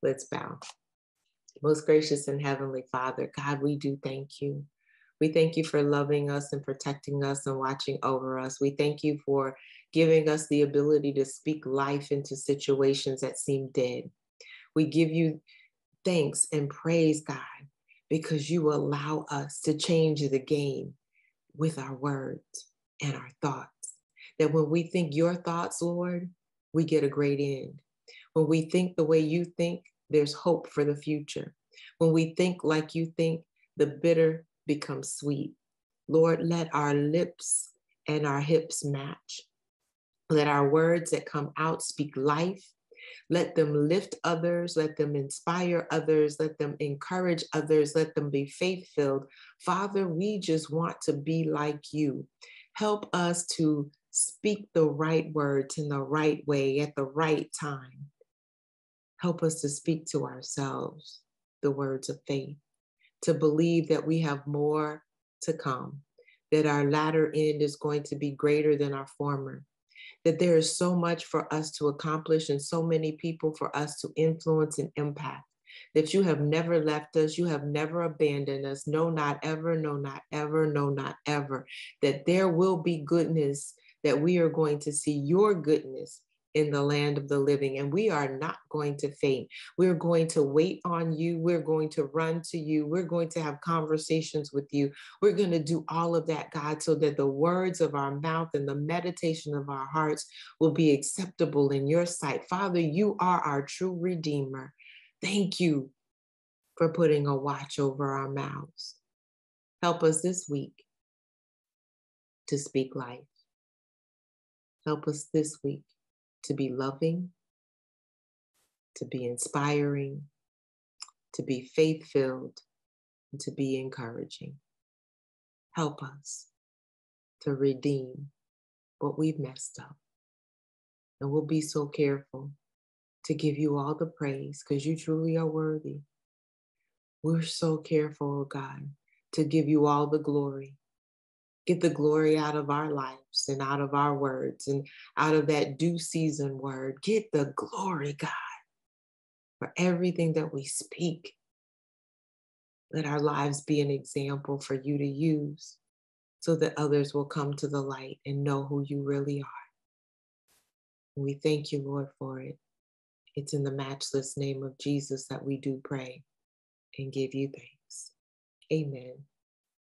Let's bow. Most gracious and heavenly Father, God, we do thank you. We thank you for loving us and protecting us and watching over us. We thank you for giving us the ability to speak life into situations that seem dead. We give you thanks and praise, God, because you allow us to change the game with our words and our thoughts. That when we think your thoughts, Lord, we get a great end. When we think the way you think, there's hope for the future. When we think like you think, the bitter becomes sweet. Lord, let our lips and our hips match. Let our words that come out speak life. Let them lift others. Let them inspire others. Let them encourage others. Let them be faith-filled. Father, we just want to be like you. Help us to speak the right words in the right way at the right time. Help us to speak to ourselves the words of faith, to believe that we have more to come, that our latter end is going to be greater than our former, that there is so much for us to accomplish and so many people for us to influence and impact, that you have never left us, you have never abandoned us, no, not ever, no, not ever, no, not ever, that there will be goodness, that we are going to see your goodness in the land of the living, and we are not going to faint. We're going to wait on you. We're going to run to you. We're going to have conversations with you. We're going to do all of that, God, so that the words of our mouth and the meditation of our hearts will be acceptable in your sight. Father, you are our true Redeemer. Thank you for putting a watch over our mouths. Help us this week to speak life. Help us this week to be loving, to be inspiring, to be faith-filled, and to be encouraging. Help us to redeem what we've messed up. And we'll be so careful to give you all the praise because you truly are worthy. We're so careful, oh God, to give you all the glory. Get the glory out of our lives and out of our words and out of that due season word. Get the glory, God, for everything that we speak. Let our lives be an example for you to use so that others will come to the light and know who you really are. And we thank you, Lord, for it. It's in the matchless name of Jesus that we do pray and give you thanks. Amen.